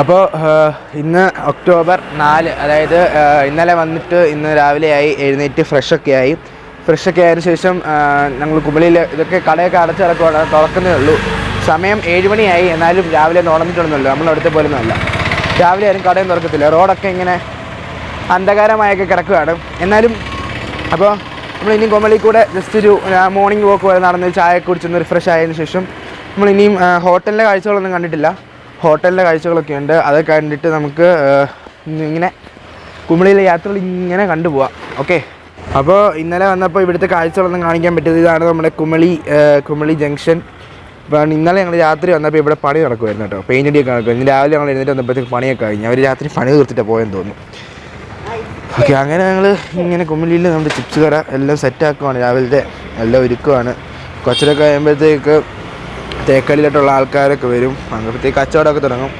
അപ്പോൾ ഇന്ന് ഒക്ടോബർ 4, അതായത് ഇന്നലെ വന്നിട്ട് ഇന്ന് രാവിലെയായി എഴുന്നേറ്റ് ഫ്രഷൊക്കെ ആയതിനു ശേഷം ഞങ്ങൾ കുമളിയിൽ ഇതൊക്കെ കടയൊക്കെ അടച്ചിറക്കുവാണ്, തുറക്കുന്നേ ഉള്ളൂ. സമയം 7 മണിയായി. എന്നാലും രാവിലെ തുറന്നിട്ടൊന്നുമല്ലോ, നമ്മളവിടുത്തെ പോലൊന്നുമല്ല. രാവിലെ ആരും കടയും തുറക്കത്തില്ല, റോഡൊക്കെ ഇങ്ങനെ അന്ധകാരമായൊക്കെ കിടക്കുകയാണ്. എന്നാലും അപ്പോൾ നമ്മളിനിയും കുമളി കൂടെ ജസ്റ്റ് ഒരു മോർണിംഗ് വോക്ക് പോലെ നടന്ന് ചായ കുടിച്ചൊന്ന് റിഫ്രഷ് ആയതിനു ശേഷം നമ്മളിനിയും ഹോട്ടലിലെ കാഴ്ചകളൊന്നും കണ്ടിട്ടില്ല. ഹോട്ടലിലെ കാഴ്ചകളൊക്കെ ഉണ്ട്, അതൊക്കെ കണ്ടിട്ട് നമുക്ക് ഇങ്ങനെ കുമളിയിലെ യാത്രകൾ ഇങ്ങനെ കണ്ടുപോവാം. ഓക്കെ, അപ്പോൾ ഇന്നലെ വന്നപ്പോൾ ഇവിടുത്തെ കാഴ്ചകളൊന്നും കാണിക്കാൻ പറ്റിയത് ഇതാണ് നമ്മുടെ കുമളി ജംഗ്ഷൻ. അപ്പോൾ ഇന്നലെ ഞങ്ങൾ രാത്രി വന്നപ്പോൾ ഇവിടെ പണി നടക്കുമായിരുന്നു കേട്ടോ, പെയിൻ്റ് അടിയൊക്കെ നടക്കുമായിരുന്നു. രാവിലെ ഞങ്ങൾ എഴുന്നേറ്റ് വന്നപ്പോഴത്തേക്ക് പണിയൊക്കെ കഴിഞ്ഞു, അവർ രാത്രി പണി തീർത്തിട്ട് പോയെന്ന് തോന്നുന്നു. ഓക്കെ, അങ്ങനെ ഞങ്ങൾ ഇങ്ങനെ കുമളിയിൽ നമ്മുടെ ചിപ്സ് കട എല്ലാം സെറ്റാക്കുവാണ്, രാവിലത്തെ എല്ലാം ഒരുക്കുവാണ്. കുറച്ചൊക്കെ കഴിയുമ്പോഴത്തേക്ക് തേക്കടിയിലോട്ടുള്ള ആൾക്കാരൊക്കെ വരും, അപ്പോഴത്തേക്ക് കച്ചവടമൊക്കെ തുടങ്ങും.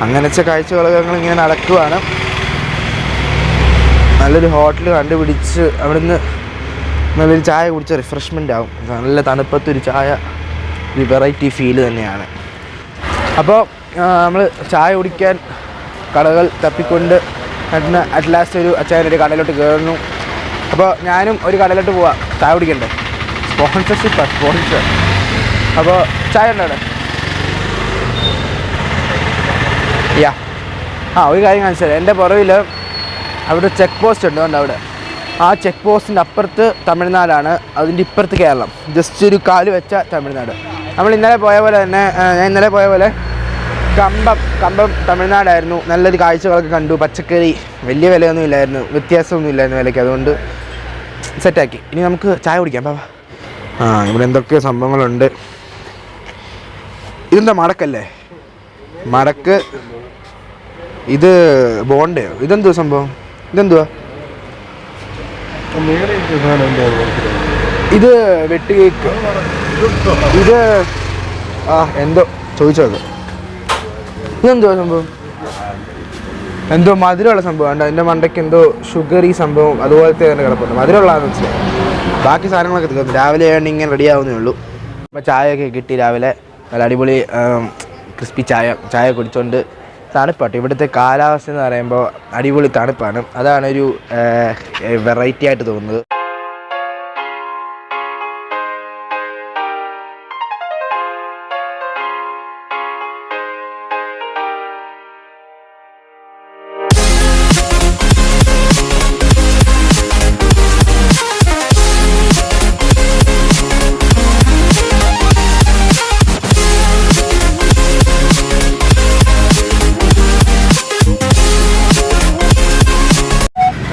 അങ്ങനത്തെ കാഴ്ചകളൊക്കെ ഞങ്ങളിങ്ങനെ നടക്കുവാണ്. നല്ലൊരു ഹോട്ടൽ കണ്ടുപിടിച്ച് അവിടുന്ന് നല്ലൊരു ചായ കുടിച്ച് റിഫ്രഷ്മെൻ്റ് ആവും. നല്ല തണുപ്പത്തൊരു ചായ, ഒരു വെറൈറ്റി ഫീല് തന്നെയാണ്. അപ്പോൾ നമ്മൾ ചായ കുടിക്കാൻ കടകൾ തപ്പിക്കൊണ്ട് അറ്റ് ലാസ്റ്റ് ഒരു അച്ചായനൊരു കടയിലോട്ട് കയറുന്നു. അപ്പോൾ ഞാനും ഒരു കടയിലോട്ട് പോവാം, ചായ കുടിക്കണ്ടേ, സ്പോൺസർ. അപ്പോൾ ചായ ഉണ്ടോ അവിടെ? ഒരു കാര്യം കാണിച്ചു തരാം. എൻ്റെ പുറകിൽ അവിടെ ചെക്ക് പോസ്റ്റ് ഉണ്ട്, അതുകൊണ്ട് അവിടെ ആ ചെക്ക് പോസ്റ്റിൻ്റെ അപ്പുറത്ത് തമിഴ്നാടാണ്, അതിൻ്റെ ഇപ്പുറത്ത് കേരളം. ജസ്റ്റ് ഒരു കാല് വെച്ച തമിഴ്നാട്. നമ്മൾ ഇന്നലെ പോയ പോലെ തന്നെ, ഞാൻ ഇന്നലെ പോയ പോലെ കമ്പം തമിഴ്നാടായിരുന്നു. നല്ലൊരു കാഴ്ചകളൊക്കെ കണ്ടു. പച്ചക്കറി വലിയ വിലയൊന്നും ഇല്ലായിരുന്നു, വ്യത്യാസമൊന്നും ഇല്ലായിരുന്നു വിലയ്ക്ക്, അതുകൊണ്ട് സെറ്റാക്കി. ഇനി നമുക്ക് ചായ കുടിക്കാം. ഇവിടെ എന്തൊക്കെയോ സംഭവങ്ങളുണ്ട്. ഇതെന്താ മടക്കല്ലേ? മടക്ക്. ഇത് ബോണ്ടയോ? ഇതെന്തുവാ സംഭവം? ഇതെന്തുവാ? ഇത് വെട്ട് കേക്ക്. ഇത് എന്തോ ചോദിച്ചു നോക്ക്. ഇതെന്തുവാ സംഭവം? എന്തോ മധുരമുള്ള സംഭവം ഉണ്ട്, അതിൻ്റെ മണ്ടയ്ക്ക് എന്തോ ഷുഗറി സംഭവം അതുപോലത്തെ തന്നെ കിടപ്പുണ്ട്. മധുരമുള്ളതാണെന്ന് മനസ്സിലായി. ബാക്കി സാധനങ്ങളൊക്കെ തീർന്നു. രാവിലെ വേണ്ടി ഇങ്ങനെ റെഡി ആവുന്നേ ഉള്ളൂ. അപ്പോൾ ചായയൊക്കെ കിട്ടി രാവിലെ, നല്ല അടിപൊളി ക്രിസ്പി ചായ കുടിച്ചുകൊണ്ട്. തണുപ്പാട്ടോ ഇവിടുത്തെ കാലാവസ്ഥ എന്ന് പറയുമ്പോൾ, അടിപൊളി തണുപ്പാണ്. അതാണ് ഒരു വെറൈറ്റി ആയിട്ട് തോന്നുന്നത്.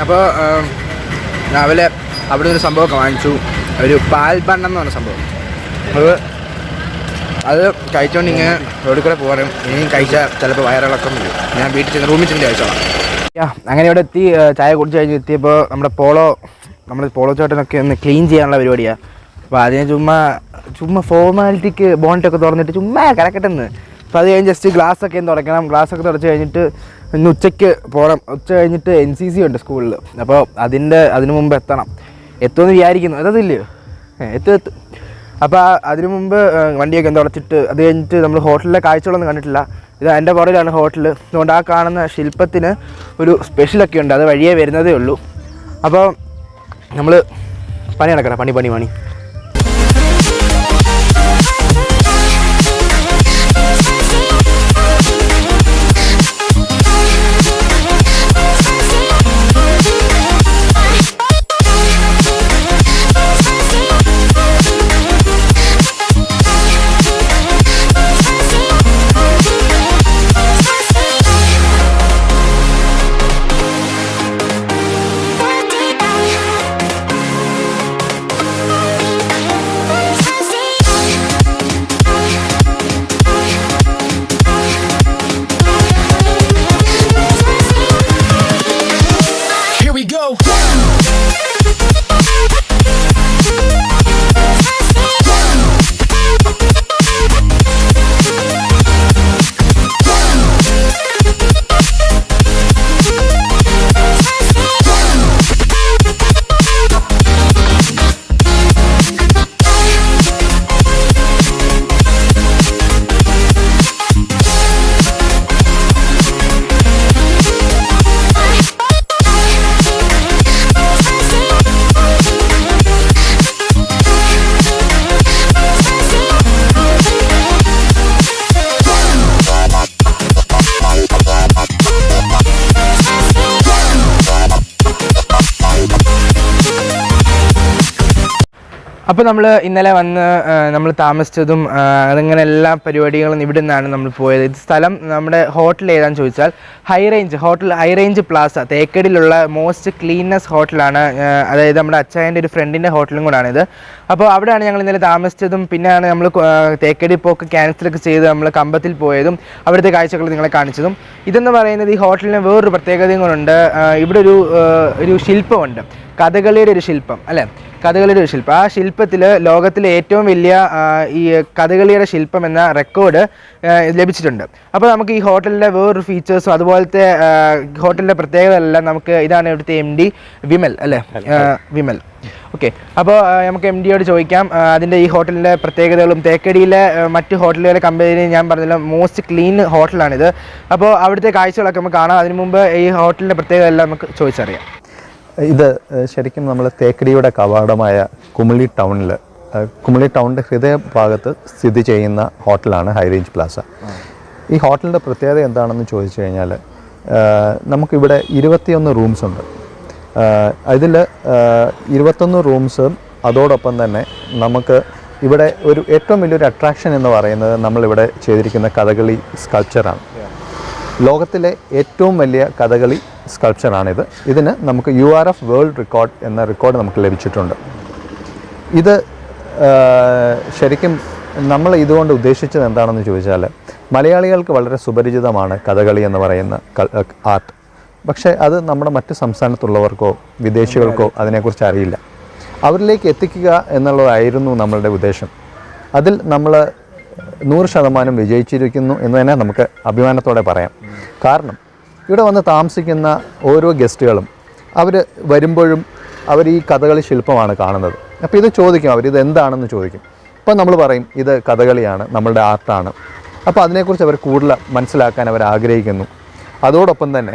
അപ്പോൾ രാവിലെ അവിടെ ഒരു സംഭവമൊക്കെ വാങ്ങിച്ചു, ഒരു പാൽബണ്ണം എന്ന് പറഞ്ഞ സംഭവം. അത് കഴിച്ചുകൊണ്ട് ഇങ്ങനെ റോഡിൽ കൂടെ പോകാനും, ഇനിയും കഴിച്ചാൽ ചിലപ്പോൾ വയറിളക്കം വരും. ഞാൻ വീട്ടിൽ ചെന്ന് റൂമിൽ ചെന്ന് കഴിച്ചോളാം. അങ്ങനെ ഇവിടെ എത്തി, ചായ കുടിച്ച് കഴിഞ്ഞ് എത്തിയപ്പോൾ നമ്മുടെ പോളോ ചോട്ടനൊക്കെ ഒന്ന് ക്ലീൻ ചെയ്യാനുള്ള പരിപാടിയാണ്. അപ്പോൾ അതിന് ചുമ്മാ ഫോർമാലിറ്റിക്ക് ബോണ്ടൊക്കെ തുറന്നിട്ട് ചുമ്മാ കിടക്കട്ടെന്ന്. അപ്പോൾ അത് കഴിഞ്ഞ് ജസ്റ്റ് ഗ്ലാസ്സൊക്കെ തുടയ്ക്കണം. ഗ്ലാസ്സൊക്കെ തുടച്ച് കഴിഞ്ഞിട്ട് ഇന്ന് ഉച്ചയ്ക്ക് പോകണം. ഉച്ച കഴിഞ്ഞിട്ട് NCC ഉണ്ട് സ്കൂളിൽ. അപ്പോൾ അതിന് മുമ്പ് എത്തുമെന്ന് വിചാരിക്കുന്നു. എത്തത്തില്ലയോ? എത്തും. അപ്പോൾ അതിനു മുമ്പ് വണ്ടിയൊക്കെ തുടച്ചിട്ട് അത് കഴിഞ്ഞിട്ട് നമ്മൾ ഹോട്ടലിലെ കാഴ്ചകളൊന്നും കണ്ടിട്ടില്ല. ഇത് എൻ്റെ പുറകിലാണ് ഹോട്ടൽ. അതുകൊണ്ട് ആ കാണുന്ന ശില്പത്തിന് ഒരു സ്പെഷ്യലൊക്കെ ഉണ്ട്, അത് വഴിയേ വരുന്നതേ ഉള്ളൂ. അപ്പോൾ നമ്മൾ പണി നടക്കണം, പണി. അപ്പോൾ നമ്മൾ ഇന്നലെ വന്ന് നമ്മൾ താമസിച്ചതും അതങ്ങനെ എല്ലാ പരിപാടികളും ഇവിടെ നിന്നാണ് നമ്മൾ പോയത്. ഇത് സ്ഥലം നമ്മുടെ ഹോട്ടൽ ഏതാണെന്ന് ചോദിച്ചാൽ ഹോട്ടൽ ഹൈ റേഞ്ച് പ്ലാസ തേക്കടിയിലുള്ള മോസ്റ്റ് ക്ലീനസ്റ്റ് ഹോട്ടലാണ്. അതായത് നമ്മുടെ അച്ചായൻ്റെ ഒരു ഫ്രണ്ടിൻ്റെ ഹോട്ടലും കൂടാണിത്. അപ്പോൾ അവിടെയാണ് ഞങ്ങൾ ഇന്നലെ താമസിച്ചതും പിന്നെയാണ് നമ്മൾ തേക്കടി പോക്ക് ക്യാൻസലൊക്കെ ചെയ്ത് നമ്മൾ കമ്പത്തിൽ പോയതും അവിടുത്തെ കാഴ്ചകൾ നിങ്ങളെ കാണിച്ചതും. ഇതെന്ന് പറയുന്നത് ഈ ഹോട്ടലിന് വേറൊരു പ്രത്യേകതയും കൊണ്ടുണ്ട്. ഇവിടെ ഒരു ശില്പമുണ്ട്, കഥകളിയുടെ ഒരു ശില്പം അല്ലേ, കഥകളിയുടെ ഒരു ശില്പം. ആ ശില്പത്തിൽ ലോകത്തിലെ ഏറ്റവും വലിയ ഈ കഥകളിയുടെ ശില്പം എന്ന റെക്കോർഡ് ലഭിച്ചിട്ടുണ്ട്. അപ്പോൾ നമുക്ക് ഈ ഹോട്ടലിൻ്റെ വേറൊരു ഫീച്ചേഴ്സും അതുപോലത്തെ ഹോട്ടലിൻ്റെ പ്രത്യേകതയെല്ലാം നമുക്ക് ഇതാണ് ഇവിടുത്തെ MD വിമൽ അല്ലേ, വിമൽ. ഓക്കെ, അപ്പോൾ നമുക്ക് MDയോട് ചോദിക്കാം അതിൻ്റെ ഈ ഹോട്ടലിൻ്റെ പ്രത്യേകതകളും. തേക്കടിയിലെ മറ്റ് ഹോട്ടലുകളെ കമ്പയർ ഞാൻ പറഞ്ഞല്ലോ മോസ്റ്റ് ക്ലീൻ ഹോട്ടലാണിത്. അപ്പോൾ അവിടുത്തെ കാഴ്ചകളൊക്കെ നമുക്ക് കാണാം. അതിനു മുമ്പ് ഈ ഹോട്ടലിൻ്റെ പ്രത്യേകത എല്ലാം നമുക്ക് ചോദിച്ചറിയാം. ഇത് ശരിക്കും നമ്മൾ തേക്കടിയുടെ കവാടമായ കുമളി ടൗണിൻ്റെ ഹൃദയഭാഗത്ത് സ്ഥിതി ചെയ്യുന്ന ഹോട്ടലാണ് ഹൈ റേഞ്ച് പ്ലാസ. ഈ ഹോട്ടലിൻ്റെ പ്രത്യേകത എന്താണെന്ന് ചോദിച്ചു കഴിഞ്ഞാൽ നമുക്കിവിടെ 21 റൂംസ് ഉണ്ട്. ഇതിൽ 21 റൂംസും അതോടൊപ്പം തന്നെ നമുക്ക് ഇവിടെ ഏറ്റവും വലിയൊരു അട്രാക്ഷൻ എന്ന് പറയുന്നത് നമ്മളിവിടെ ചെയ്തിരിക്കുന്ന കഥകളി സ്കൾപ്ചറാണ്. ലോകത്തിലെ ഏറ്റവും വലിയ കഥകളി സ്കൾപ്ചറാണിത്. ഇതിന് നമുക്ക് URF വേൾഡ് റെക്കോർഡ് എന്ന റെക്കോർഡ് നമുക്ക് ലഭിച്ചിട്ടുണ്ട്. ഇത് ശരിക്കും നമ്മൾ ഇതുകൊണ്ട് ഉദ്ദേശിച്ചത് എന്താണെന്ന് ചോദിച്ചാൽ മലയാളികൾക്ക് വളരെ സുപരിചിതമാണ് കഥകളി എന്ന് പറയുന്ന ആർട്ട്. പക്ഷേ അത് നമ്മുടെ മറ്റ് സംസ്ഥാനത്തുള്ളവർക്കോ വിദേശികൾക്കോ അതിനെക്കുറിച്ച് അറിയില്ല. അവരിലേക്ക് എത്തിക്കുക എന്നുള്ളതായിരുന്നു നമ്മളുടെ ഉദ്ദേശം. അതിൽ നമ്മൾ 100% വിജയിച്ചിരിക്കുന്നു എന്ന് തന്നെ നമുക്ക് അഭിമാനത്തോടെ പറയാം. കാരണം ഇവിടെ വന്ന് താമസിക്കുന്ന ഓരോ ഗസ്റ്റുകളും അവർ വരുമ്പോഴും അവർ ഈ കഥകളി ശില്പമാണ് കാണുന്നത്. അപ്പോൾ ഇത് ചോദിക്കും, അവരിത് എന്താണെന്ന് ചോദിക്കും. അപ്പോൾ നമ്മൾ പറയും ഇത് കഥകളിയാണ്, നമ്മളുടെ ആർട്ടാണ്. അപ്പോൾ അതിനെക്കുറിച്ച് അവർ കൂടുതൽ മനസ്സിലാക്കാൻ അവർ ആഗ്രഹിക്കുന്നു. അതോടൊപ്പം തന്നെ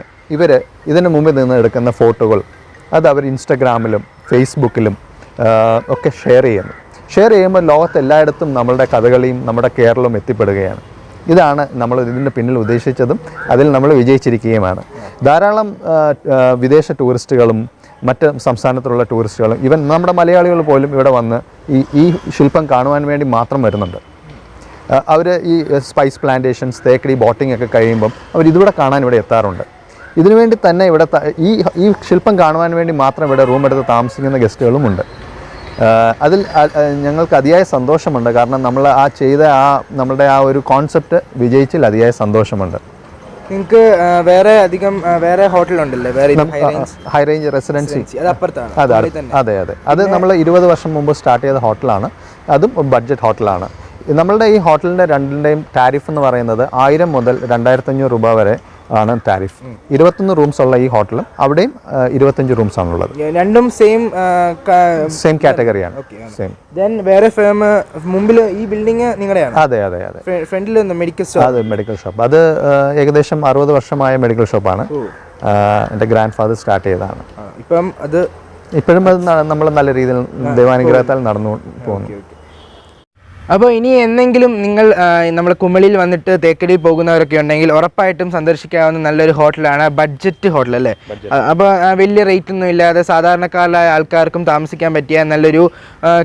ഇതിന് മുമ്പിൽ നിന്ന് എടുക്കുന്ന ഫോട്ടോകൾ അത് അവർ ഇൻസ്റ്റഗ്രാമിലും ഫേസ്ബുക്കിലും ഒക്കെ ഷെയർ ചെയ്യുമ്പോൾ ലോകത്തെല്ലായിടത്തും നമ്മളുടെ കഥകളിയും നമ്മുടെ കേരളവും എത്തിപ്പെടുകയാണ്. ഇതാണ് നമ്മൾ ഇതിൻ്റെ പിന്നിൽ ഉദ്ദേശിച്ചതും അതിൽ നമ്മൾ വിജയിച്ചിരിക്കുകയുമാണ്. ധാരാളം വിദേശ ടൂറിസ്റ്റുകളും മറ്റ് സംസ്ഥാനത്തുള്ള ടൂറിസ്റ്റുകളും ഈവൻ നമ്മുടെ മലയാളികൾ പോലും ഇവിടെ വന്ന് ഈ ശില്പം കാണുവാൻ വേണ്ടി മാത്രം വരുന്നുണ്ട്. അവർ ഈ സ്പൈസ് പ്ലാന്റേഷൻസ് തേക്കടി ബോട്ടിംഗ് ഒക്കെ കഴിയുമ്പം അവർ ഇതിവിടെ കാണാൻ ഇവിടെ എത്താറുണ്ട്. ഇതിനുവേണ്ടി തന്നെ ഇവിടെ ഈ ശില്പം കാണുവാൻ വേണ്ടി മാത്രം ഇവിടെ റൂം എടുത്ത് താമസിക്കുന്ന ഗസ്റ്റുകളുമുണ്ട്. അതിൽ ഞങ്ങൾക്ക് അതിയായ സന്തോഷമുണ്ട്. കാരണം നമ്മൾ നമ്മളുടെ ആ ഒരു കോൺസെപ്റ്റ് വിജയിച്ചിൽ അതിയായ സന്തോഷമുണ്ട്. നിങ്ങൾക്ക് വേറെ ഹോട്ടലുണ്ടല്ലേ, ഹൈ റേഞ്ച് റെസിഡൻസി? അതെ. അത് നമ്മൾ 20 വർഷം മുമ്പ് സ്റ്റാർട്ട് ചെയ്ത ഹോട്ടലാണ്. അതും ബഡ്ജറ്റ് ഹോട്ടലാണ്. നമ്മളുടെ ഈ ഹോട്ടലിൻ്റെ രണ്ടിൻ്റെയും ടാരിഫ് എന്ന് പറയുന്നത് 1000 മുതൽ 2500 രൂപ വരെ ആണ് ടാരിഫ്. 21 റൂംസ് ഉള്ള ഈ ഹോട്ടലും അവിടെയും 25 റൂംസ് ആണുള്ളത്. രണ്ടും സെയിം കാറ്റഗറിയാണ്. വേറെ മുമ്പിൽ ഈ ബിൽഡിംഗ് നിങ്ങളുടെയാണ്? അതെ. ഫ്രണ്ടിൽ മെഡിക്കൽ ഷോപ്പ്. അത് ഏകദേശം 60 വർഷമായ മെഡിക്കൽ ഷോപ്പാണ്. എൻ്റെ ഗ്രാൻഡ് ഫാദർ സ്റ്റാർട്ട് ചെയ്തതാണ്. ഇപ്പോഴും അത് നമ്മൾ നല്ല രീതിയിൽ ദൈവാനുഗ്രഹത്താൽ നടന്നു പോകുന്നു. അപ്പോൾ ഇനി എന്തെങ്കിലും നിങ്ങൾ നമ്മുടെ കുമളിയിൽ വന്നിട്ട് തേക്കടി പോകുന്നവരൊക്കെ ഉണ്ടെങ്കിൽ ഉറപ്പായിട്ടും സന്ദർശിക്കാവുന്ന നല്ലൊരു ഹോട്ടലാണ്, ബഡ്ജറ്റ് ഹോട്ടൽ അല്ലേ. അപ്പോൾ വലിയ റേറ്റ് ഒന്നും ഇല്ലാതെ സാധാരണക്കാരായ ആൾക്കാർക്കും താമസിക്കാൻ പറ്റിയ നല്ലൊരു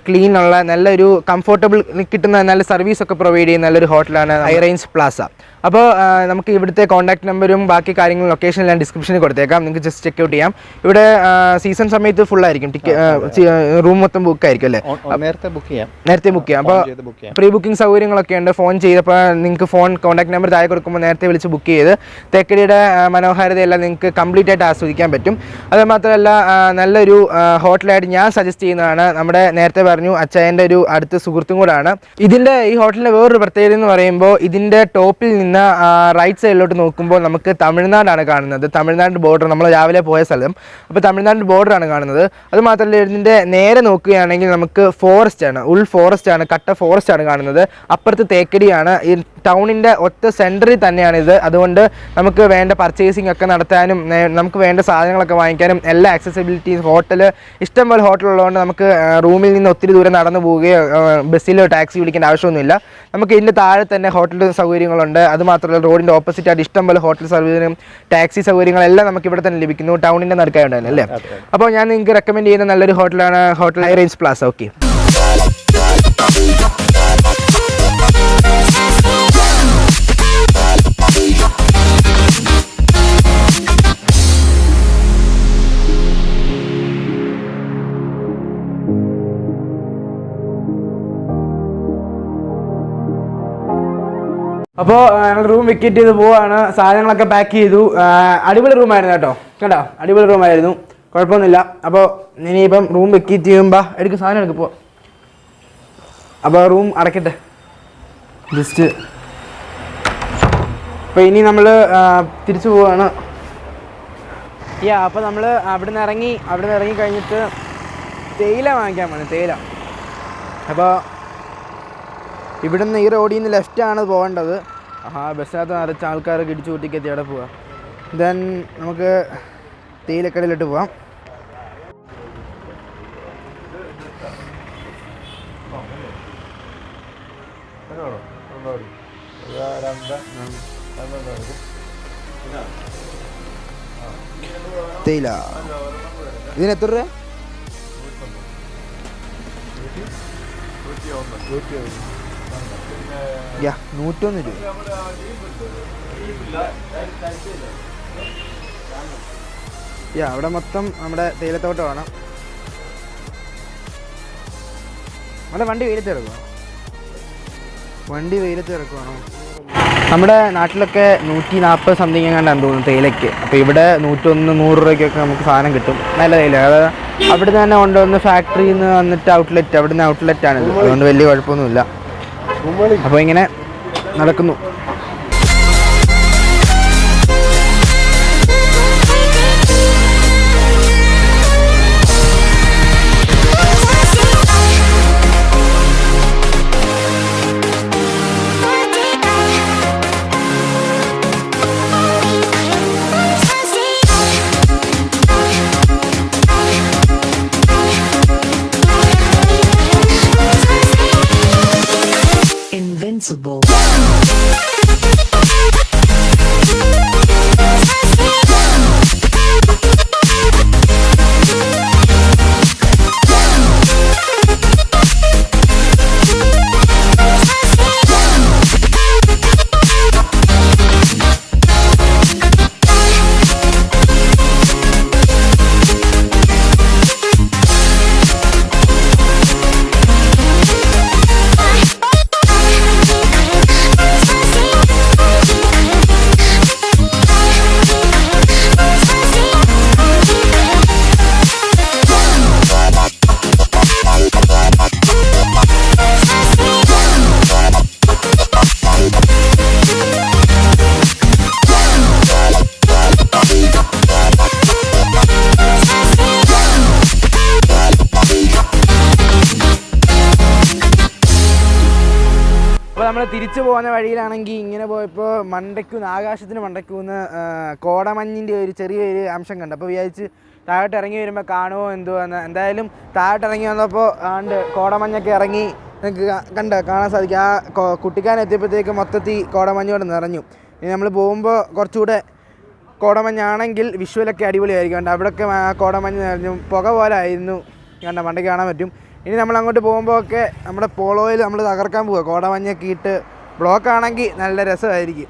ക്ലീനുള്ള നല്ലൊരു കംഫർട്ടബിൾ കിട്ടുന്ന നല്ല സർവീസൊക്കെ പ്രൊവൈഡ് ചെയ്യുന്ന നല്ലൊരു ഹോട്ടലാണ് ഹൈ റേഞ്ച് പ്ലാസ. അപ്പോൾ നമുക്ക് ഇവിടുത്തെ കോൺടാക്ട് നമ്പറും ബാക്കി കാര്യങ്ങളും ലൊക്കേഷനിൽ ഞാൻ ഡിസ്ക്രിപ്ഷനിൽ കൊടുത്തേക്കാം. നിങ്ങൾക്ക് ജസ്റ്റ് ചെക്ക് ഔട്ട് ചെയ്യാം. ഇവിടെ സീസൺ സമയത്ത് ഫുള്ളായിരിക്കും, റൂം മൊത്തം ബുക്ക് ആയിരിക്കും അല്ലേ. നേരത്തെ ബുക്ക് ചെയ്യാം. അപ്പോൾ പ്രീ ബുക്കിംഗ് സൗകര്യങ്ങളൊക്കെ ഉണ്ട്. ഫോൺ ചെയ്തപ്പോൾ നിങ്ങൾക്ക് കോൺടാക്ട് നമ്പർ താഴെ കൊടുക്കുമ്പോൾ നേരത്തെ വിളിച്ച് ബുക്ക് ചെയ്ത് തേക്കടിയുടെ മനോഹാരിതയെല്ലാം നിങ്ങൾക്ക് കംപ്ലീറ്റ് ആയിട്ട് ആസ്വദിക്കാൻ പറ്റും. അതുമാത്രമല്ല നല്ലൊരു ഹോട്ടലായിട്ട് ഞാൻ സജസ്റ്റ് ചെയ്യുന്നതാണ്. നമ്മുടെ നേരത്തെ പറഞ്ഞു അച്ചായൻ്റെ ഒരു അടുത്ത സുഹൃത്തും കൂടാണ്. ഈ ഹോട്ടലിൻ്റെ വേറൊരു പ്രത്യേകത എന്ന് പറയുമ്പോൾ ഇതിൻ്റെ ടോപ്പിൽ നിന്ന് റൈറ്റ് സൈഡിലോട്ട് നോക്കുമ്പോൾ നമുക്ക് തമിഴ്നാടാണ് കാണുന്നത്. തമിഴ്നാട് ബോർഡർ, നമ്മൾ രാവിലെ പോയ സ്ഥലം. അപ്പോൾ തമിഴ്നാട് ബോർഡറാണ് കാണുന്നത്. അതുമാത്രമല്ല ഇതിൻ്റെ നേരെ നോക്കുകയാണെങ്കിൽ നമുക്ക് ഫോറസ്റ്റ് ആണ്, കട്ട ഫോറസ്റ്റ് ആണ് കാണുന്നത്. അപ്പുറത്ത് തേക്കടിയാണ്. ഈ ടൗണിൻ്റെ ഒറ്റ സെൻറ്ററിൽ തന്നെയാണിത്. അതുകൊണ്ട് നമുക്ക് വേണ്ട പർച്ചേസിംഗ് ഒക്കെ നടത്താനും നമുക്ക് വേണ്ട സാധനങ്ങളൊക്കെ വാങ്ങിക്കാനും എല്ലാ ആക്സസിബിലിറ്റീസ് ഇഷ്ടംപോലെ ഹോട്ടലുള്ളതുകൊണ്ട് നമുക്ക് റൂമിൽ നിന്ന് ഒത്തിരി ദൂരം നടന്നു പോവുകയോ ബസ്സിലോ ടാക്സി വിളിക്കേണ്ട ആവശ്യമൊന്നുമില്ല. നമുക്ക് ഇതിൻ്റെ താഴെ തന്നെ ഹോട്ടൽ സൗകര്യങ്ങളുണ്ട്. അതുമാത്രമല്ല റോഡിൻ്റെ ഓപ്പോസിറ്റ് ആയിട്ട് ഇഷ്ടംപോലെ ഹോട്ടൽ സൗകര്യം ടാക്സി സൗകര്യങ്ങളെല്ലാം നമുക്ക് ഇവിടെ തന്നെ ലഭിക്കുന്നു. ടൗണിൻ്റെ നടുക്കായുണ്ടല്ലോ അല്ലേ. അപ്പോൾ ഞാൻ നിങ്ങൾക്ക് റെക്കമെൻഡ് ചെയ്യുന്ന നല്ലൊരു ഹോട്ടലാണ് hotel high range Plaza. Okay. അപ്പോൾ ഞങ്ങൾ റൂം വെക്കേറ്റ് ചെയ്ത് പോവാണ്. സാധനങ്ങളൊക്കെ പാക്ക് ചെയ്തു. അടിപൊളി റൂമായിരുന്നു കേട്ടോ, കേട്ടോ, അടിപൊളി റൂമായിരുന്നു, കുഴപ്പമൊന്നുമില്ല. അപ്പോൾ ഇനിയിപ്പം റൂം വെക്കേറ്റ് ചെയ്യുമ്പോൾ എടുക്കും, സാധനം എടുക്കും ഇപ്പോൾ. അപ്പോൾ റൂം അടയ്ക്കട്ടെ ജസ്റ്റ്. അപ്പോൾ ഇനി നമ്മൾ തിരിച്ചു പോവാണ്. അപ്പോൾ നമ്മൾ അവിടെ നിന്ന് ഇറങ്ങി കഴിഞ്ഞിട്ട് തേയില വാങ്ങിക്കാൻ പോകണം, തേയില. അപ്പോൾ ഇവിടുന്ന് ഈ റോഡിൽ നിന്ന് ലെഫ്റ്റാണ് പോകേണ്ടത്. ബസ്സിനകത്ത് നിറച്ച ആൾക്കാരൊക്കെ ഇടിച്ചു കൂട്ടിക്കെത്തി അവിടെ പോവാം. ദെൻ നമുക്ക് തേയിലക്കടയിലോട്ട് പോവാം. തേയില ഇതിന് എത്ര രൂപ? 101 രൂപ. അവിടെ മൊത്തം നമ്മുടെ തേയിലത്തോട്ടമാണ്. നമ്മുടെ വണ്ടി വെയിലത്ത് കിടക്കുവാണോ? നമ്മുടെ നാട്ടിലൊക്കെ 140 സംതിങ് എങ്ങാണ്ടാണ് തോന്നുന്നു തേയിലയ്ക്ക്. അപ്പോൾ ഇവിടെ 101-100 രൂപയ്ക്കൊക്കെ നമുക്ക് സാധനം കിട്ടും, നല്ല തേയില. അതായത് അവിടെ നിന്ന് തന്നെ കൊണ്ടുവന്ന് ഫാക്ടറിയിൽ നിന്ന് വന്നിട്ട് ഔട്ട്ലെറ്റ്, അവിടെ നിന്ന് ഔട്ട്ലെറ്റാണിത്, അതുകൊണ്ട് വലിയ കുഴപ്പമൊന്നുമില്ല. അപ്പോൾ ഇങ്ങനെ നടക്കുന്നു. Invincible. നമ്മൾ തിരിച്ചു പോകുന്ന വഴിയിലാണെങ്കിൽ ഇങ്ങനെ പോയപ്പോൾ ആകാശത്തിന് മണ്ടയ്ക്കൂന്ന് കോടമഞ്ഞിൻ്റെ ഒരു ചെറിയൊരു അംശം കണ്ടു. അപ്പോൾ വിചാരിച്ച് താഴോട്ട് ഇറങ്ങി വരുമ്പോൾ കാണുമോ എന്തുവാന്ന്. എന്തായാലും താഴോട്ട് ഇറങ്ങി വന്നപ്പോൾ കോടമഞ്ഞൊക്കെ ഇറങ്ങി നിങ്ങൾക്ക് കാണാൻ സാധിക്കും. ആ കുട്ടിക്കാനം എത്തിയപ്പോഴത്തേക്ക് മൊത്തത്തിൽ കോടമഞ്ഞോട് നിറഞ്ഞു. ഇനി നമ്മൾ പോകുമ്പോൾ കുറച്ചുകൂടെ കോടമഞ്ഞാണെങ്കിൽ വിഷ്വലൊക്കെ അടിപൊളിയായിരിക്കും. കണ്ട അവിടെയൊക്കെ കോടമഞ്ഞ് നിറഞ്ഞു, പുക പോലെ ആയിരുന്നു, കണ്ട മണ്ടയ്ക്ക് കാണാൻ പറ്റും. ഇനി നമ്മൾ അങ്ങോട്ട് പോകുമ്പോൾ ഒക്കെ നമ്മുടെ പോളോയിൽ നമ്മൾ തകർക്കാൻ പോവുക. കോടമഞ്ഞൊക്കെ ഇട്ട് ബ്ലോക്ക് ആണെങ്കിൽ നല്ല രസമായിരിക്കും.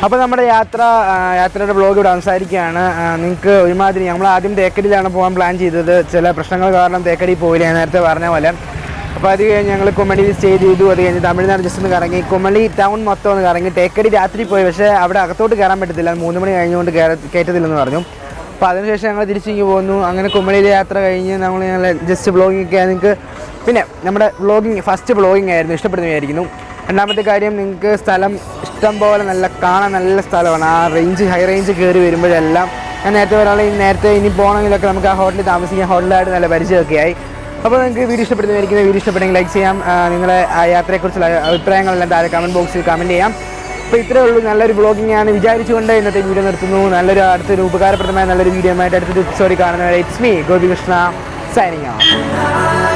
അപ്പോൾ നമ്മുടെ യാത്രയുടെ ബ്ലോഗ് ഇവിടെ അവസാനിക്കുകയാണ്. നിങ്ങൾക്ക് ഒരുമാതിരി നമ്മൾ ആദ്യം തേക്കടിയിലാണ് പോകാൻ പ്ലാൻ ചെയ്തത്. ചില പ്രശ്നങ്ങൾ കാരണം തേക്കടി പോയില്ല, നേരത്തെ പറഞ്ഞ പോലെ. അപ്പോൾ അത് കഴിഞ്ഞ് ഞങ്ങൾ കുമളിയിൽ സ്റ്റേ ചെയ്തു. അത് കഴിഞ്ഞ് തമിഴ്നാട് ജസ്റ്റ് ഒന്ന് കറങ്ങി, കുമളി ടൗൺ മൊത്തം ഒന്ന് കറങ്ങി. തേക്കടി രാത്രി പോയി, പക്ഷേ അവിടെ അകത്തോട്ട് കയറാൻ പറ്റത്തില്ല, 3 മണി കഴിഞ്ഞുകൊണ്ട് കയറ്റത്തില്ലെന്ന് പറഞ്ഞു. അപ്പോൾ അതിനുശേഷം ഞങ്ങൾ തിരിച്ചിങ്ങ് പോന്നു. അങ്ങനെ കുമളിയിലെ യാത്ര കഴിഞ്ഞ് ഞങ്ങൾ ജസ്റ്റ് വ്ളോഗിങ്ങൊക്കെ നിങ്ങൾക്ക് പിന്നെ നമ്മുടെ ഫസ്റ്റ് വ്ളോഗിങ് ആയിരുന്നു, ഇഷ്ടപ്പെടുന്നതായിരിക്കുന്നു. രണ്ടാമത്തെ കാര്യം, നിങ്ങൾക്ക് സ്ഥലം ഇഷ്ടം പോലെ കാണാൻ നല്ല സ്ഥലമാണ്. ആ ഹൈ റേഞ്ച് കയറി വരുമ്പോഴെല്ലാം ഞാൻ നേരത്തെ ഇനി പോകണമെങ്കിലൊക്കെ നമുക്ക് ആ ഹോട്ടലിൽ താമസിക്കാം. ഹോട്ടലായിട്ട് നല്ല പരിചയമൊക്കെ ആയി. അപ്പോൾ നിങ്ങൾക്ക് വീഡിയോ ഇഷ്ടപ്പെട്ടെങ്കിൽ ലൈക്ക് ചെയ്യാം. നിങ്ങളെ ആ യാത്രയെക്കുറിച്ചുള്ള അഭിപ്രായങ്ങളെല്ലാം താഴെ കമൻറ്റ് ബോക്സിൽ കമൻറ്റ് ചെയ്യാം. അപ്പോൾ ഇത്രയേ ഉള്ളൂ. നല്ലൊരു വ്ളോഗിംഗ് ആണ് വിചാരിച്ചുകൊണ്ട് ഇന്നത്തെ വീഡിയോ നിർത്തുന്നു. അടുത്തൊരു ഉപകാരപ്രദമായ നല്ലൊരു വീഡിയോ ആയിട്ട് അടുത്തൊരു എപ്പിസോഡിൽ കാണുന്നവരെ it's me Gopikrishna signing off.